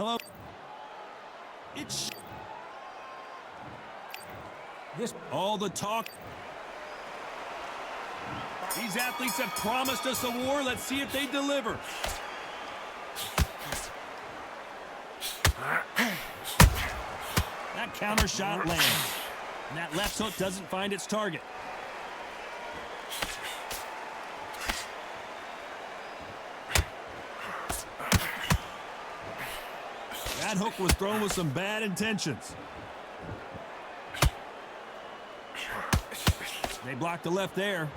Hello. It's this all the talk. These athletes have promised us a war. Let's see if they deliver. That counter shot lands. And that left hook doesn't find its target. That hook was thrown with some bad intentions. They blocked the left there.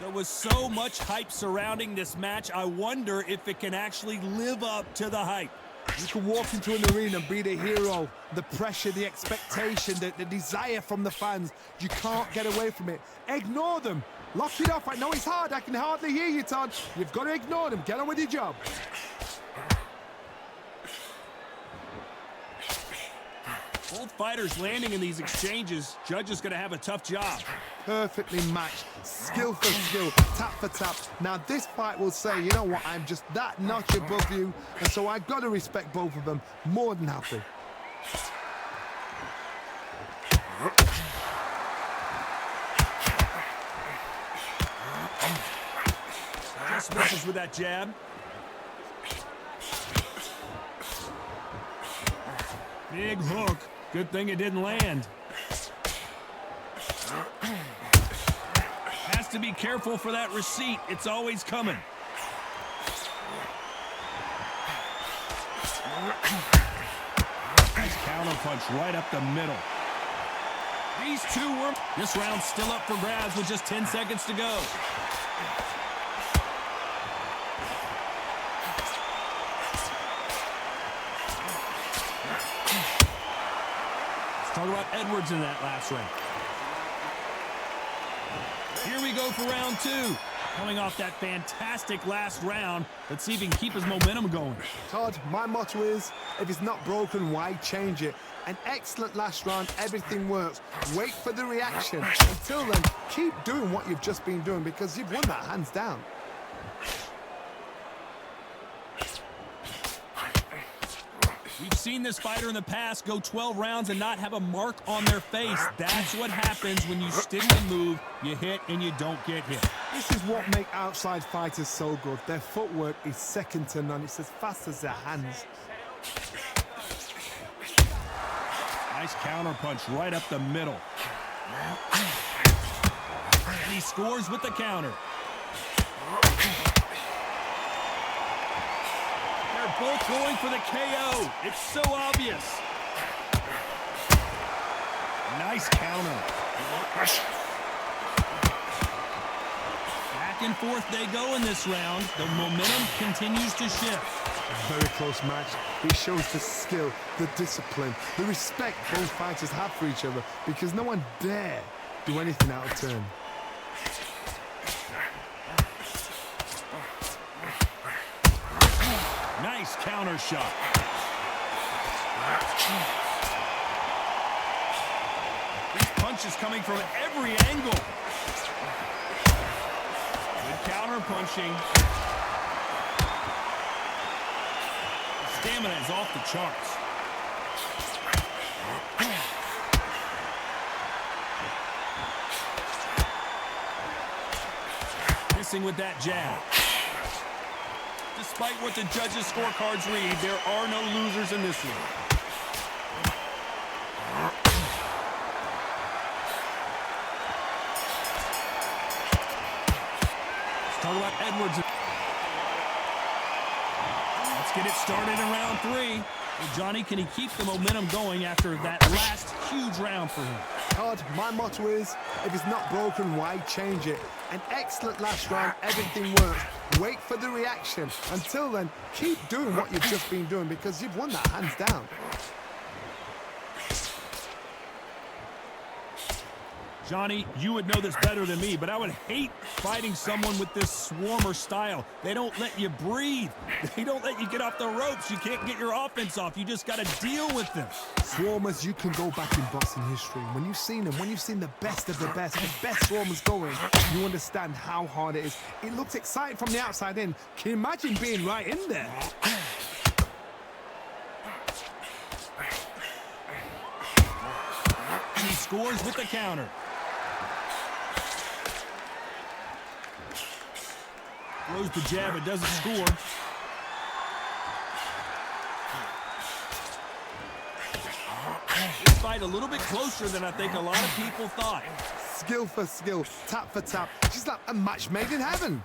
There was so much hype surrounding this match. I wonder if it can actually live up to the hype. You can walk into an arena and be the hero. The pressure, the expectation, the desire from the fans. You can't get away from it. Ignore them. Lock it off. I know it's hard. I can hardly hear you, Todd. You've got to ignore them. Get on with your job. Both fighters landing in these exchanges. Judge is going to have a tough job. Perfectly matched. Skill for skill. Tap for tap. Now this fight will say, you know what, I'm just that notch above you. And so I've got to respect both of them. More than happy. Just misses with that jab. Big hook. Good thing it didn't land. Has to be careful for that receipt. It's always coming. Nice counter punch right up the middle. These two were... This round's still up for grabs with just 10 seconds to go. Talk about Edwards in that last round. Here we go for round two. Coming off that fantastic last round, let's see if he can keep his momentum going. Todd, my motto is, if it's not broken, why change it? An excellent last round, everything works. Wait for the reaction. Until then, keep doing what you've just been doing because you've won that hands down. We've seen this fighter in the past go 12 rounds and not have a mark on their face. That's what happens when you stick and move, you hit and you don't get hit. This is what makes outside fighters so good. Their footwork is second to none. It's as fast as their hands. Nice counter punch right up the middle. And he scores with the counter. Both going for the KO. It's so obvious. Nice counter. Back and forth they go in this round. The momentum continues to shift. A very close match. It shows the skill, the discipline, the respect both fighters have for each other because no one dare do anything out of turn. Nice counter shot. These punches coming from every angle. Good counter punching. The stamina is off the charts. Missing with that jab. Despite what the judges' scorecards read, there are no losers in this one. Let's talk about Edwards. Let's get it started in round three. Well, Johnny, can he keep the momentum going after that last huge round for him? Todd, my motto is, if it's not broken, why change it? An excellent last round, everything works. Wait for the reaction. Until then, keep doing what you've just been doing because you've won that hands down. Johnny, you would know this better than me, but I would hate fighting someone with this swarmer style. They don't let you breathe. They don't let you get off the ropes. You can't get your offense off. You just got to deal with them. Swarmers, you can go back in boxing history. When you've seen them, when you've seen the best of the best swarmers going, you understand how hard it is. It looks exciting from the outside in. Can you imagine being right in there? He scores with the counter. Throws the jab, it doesn't score. This fight a little bit closer than I think a lot of people thought. Skill for skill, tap for tap. She's like a match made in heaven.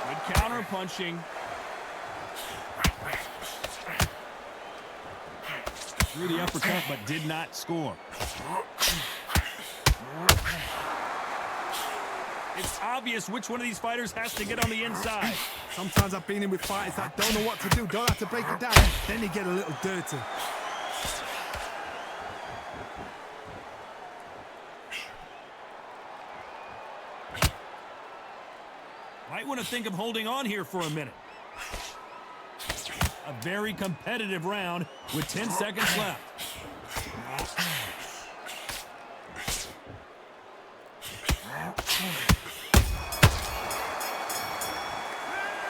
Good counter punching. Threw the uppercut, but did not score. It's obvious which one of these fighters has to get on the inside. Sometimes I've been in with fighters that don't know what to do, don't have to break it down. Then you get a little dirty. Might want to think of holding on here for a minute. A very competitive round with 10 seconds left.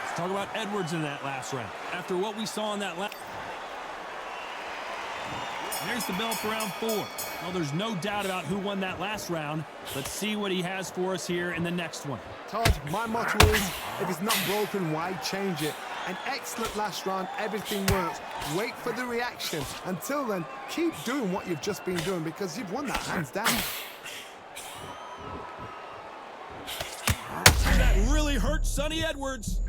Let's talk about Edwards in that last round. After what we saw in that last... There's the bell for round 4. Well, there's no doubt about who won that last round. Let's see what he has for us here in the next one. Todd, my motto is, if it's not broken, why change it? An excellent last round, everything works. Wait for the reaction. Until then, keep doing what you've just been doing because you've won that hands down. That really hurt Sonny Edwards.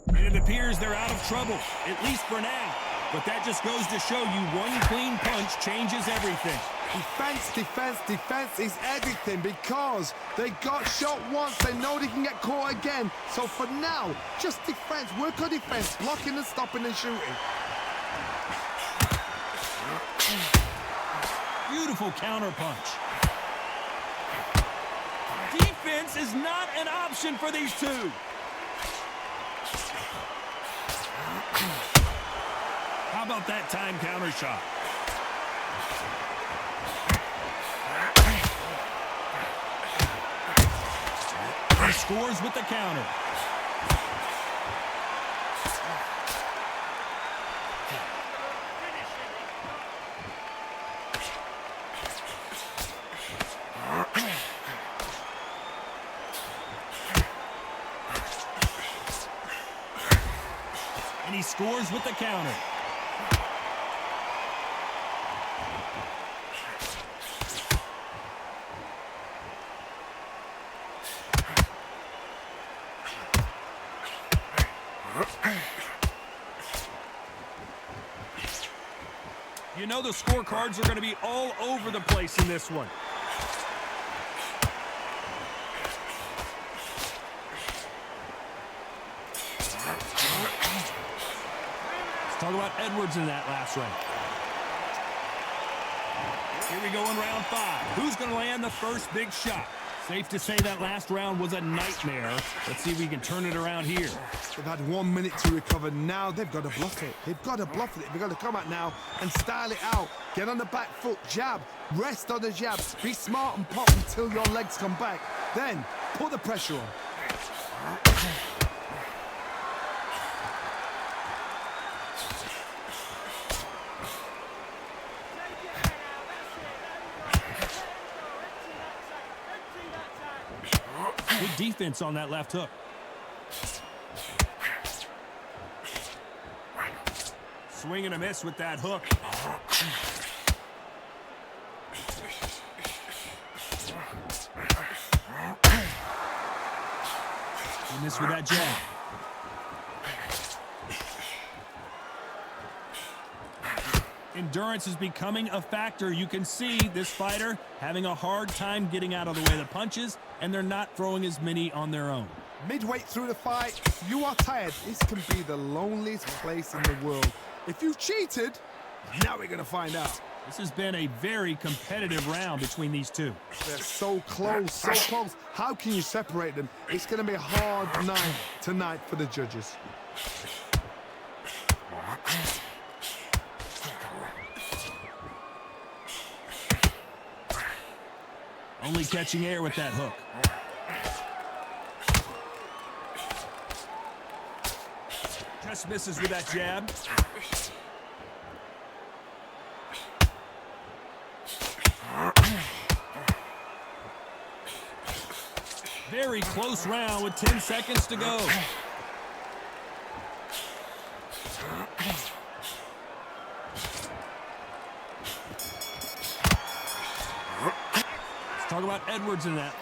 And it appears they're out of trouble, at least for now. But that just goes to show you one clean punch changes everything. Defense, defense, defense is everything because they got shot once. They know they can get caught again. So for now, just defense. Work on defense, blocking and stopping and shooting. Beautiful counter punch. Defense is not an option for these two. How about that time counter shot? He scores with the counter. And he scores with the counter. You know the scorecards are going to be all over the place in this one. Let's talk about Edwards in that last round. Here we go in round 5. Who's going to land the first big shot? Safe to say that last round was a nightmare. Let's see if we can turn it around here. They've had 1 minute to recover. Now they've got to bluff it. They've got to bluff it. They've got to come out now and style it out. Get on the back foot, jab, rest on the jab. Be smart and pop until your legs come back. Then put the pressure on. Good defense on that left hook. Swing and a miss with that hook. He missed with that jab. Endurance is becoming a factor. You can see this fighter having a hard time getting out of the way of the punches, and they're not throwing as many on their own. Midway through the fight, you are tired. This can be the loneliest place in the world. If you cheated, now we're going to find out. This has been a very competitive round between these two. They're so close, so close. How can you separate them? It's going to be a hard night tonight for the judges. Only catching air with that hook. Just misses with that jab. Very close round with 10 seconds to go. Let's talk about Edwards in that.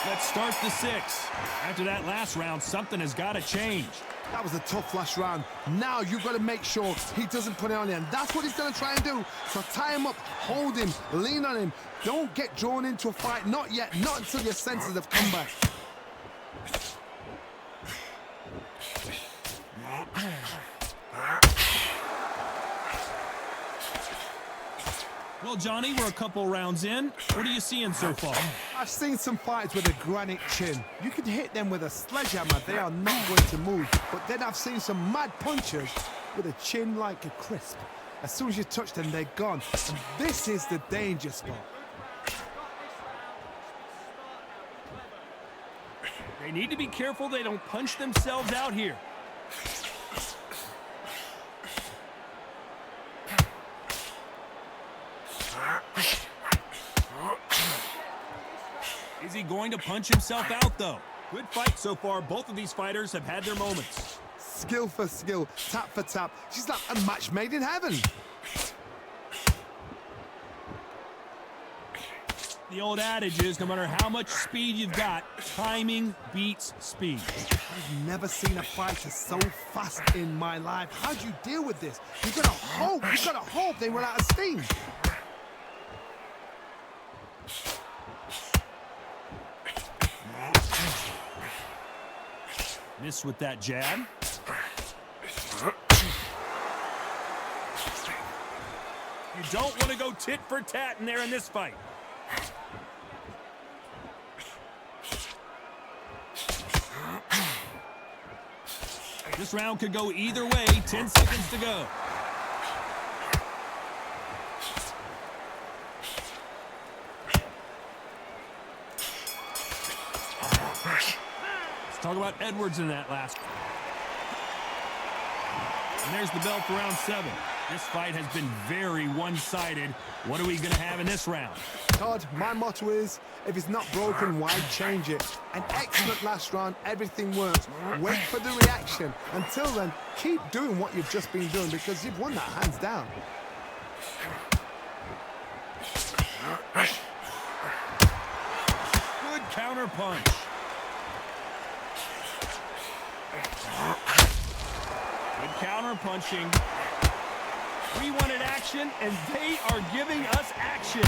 Let's start the 6. After that last round, something has got to change. That was a tough last round. Now you've got to make sure he doesn't put it on you. And that's what he's going to try and do. So tie him up, hold him, lean on him. Don't get drawn into a fight. Not yet. Not until your senses have come back. Well, Johnny, we're a couple rounds in. What are you seeing so far? I've seen some fights with a granite chin. You can hit them with a sledgehammer. They are not going to move. But then I've seen some mad punchers with a chin like a crisp. As soon as you touch them, they're gone. And this is the danger spot. They need to be careful they don't punch themselves out here. Is he going to punch himself out, though? Good fight so far. Both of these fighters have had their moments. Skill for skill, tap for tap. She's like a match made in heaven. The old adage is, no matter how much speed you've got, timing beats speed. I've never seen a fighter so fast in my life. How do you deal with this? You've got to hope they run out of steam. Miss with that jab. You don't want to go tit for tat in there in this fight. This round could go either way. 10 seconds to go. Let's talk about Edwards in that last. And there's the bell for round 7. This fight has been very one-sided. What are we going to have in this round? Todd, my motto is, if it's not broken, why change it? An excellent last round, everything works. Wait for the reaction. Until then, keep doing what you've just been doing because you've won that hands down. Good counter punch. Good counter punching. We wanted action, and they are giving us action.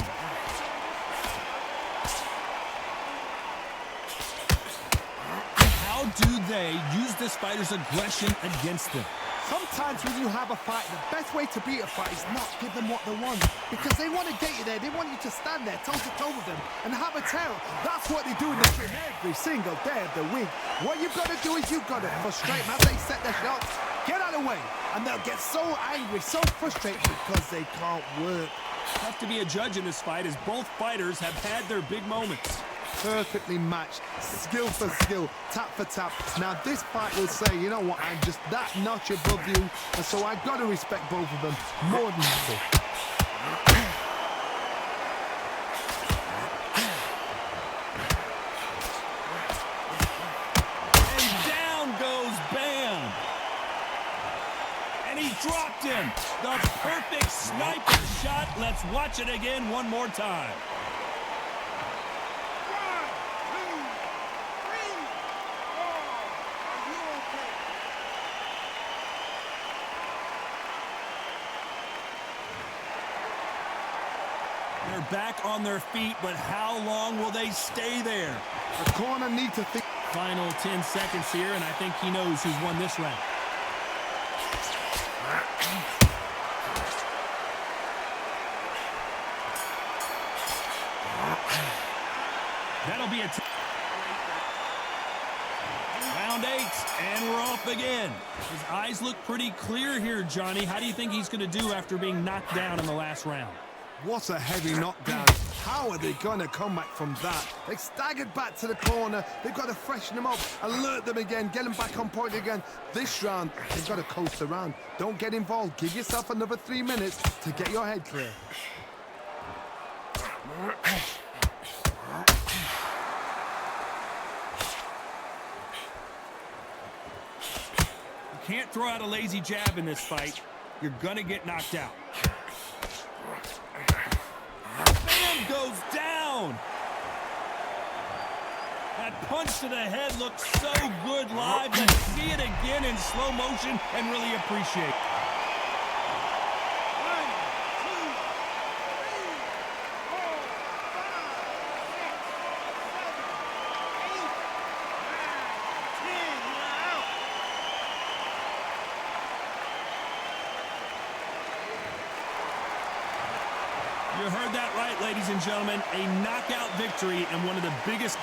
How do they use this fighter's aggression against them? Sometimes when you have a fight, the best way to beat a fight is not give them what they want. Because they want to get you there. They want you to stand there toe-to-toe with them and have a tail. That's what they do in the gym every single day of the week. What you've got to do is you've got to frustrate them as they set their shots. Get out of the way. And they'll get so angry, so frustrated because they can't work. Tough to be a judge in this fight as both fighters have had their big moments. Perfectly matched, skill for skill, tap for tap. Now this fight will say, you know what, I'm just that notch above you, and so I've got to respect both of them more than equal. And down goes Bam. And he dropped him. The perfect sniper shot. Let's watch it again one more time. They're back on their feet, but how long will they stay there? The corner need to think. Final 10 seconds here, and I think he knows who's won this round. That'll be a round 8, and we're off again. His eyes look pretty clear here, Johnny. How do you think he's going to do after being knocked down in the last round? What a heavy knockdown. How are they going to come back from that? They staggered back to the corner. They've got to freshen them up, alert them again, get them back on point again. This round, they've got to coast around. Don't get involved. Give yourself another 3 minutes to get your head clear. You can't throw out a lazy jab in this fight. You're going to get knocked out. Bam, goes down. That punch to the head looks so good live. Let's see it again in slow motion and really appreciate it. 1, 2, 3, 4, 5, 6, 7, 8, 9, 10, 11. You heard that right, ladies and gentlemen. A knockout victory and one of the biggest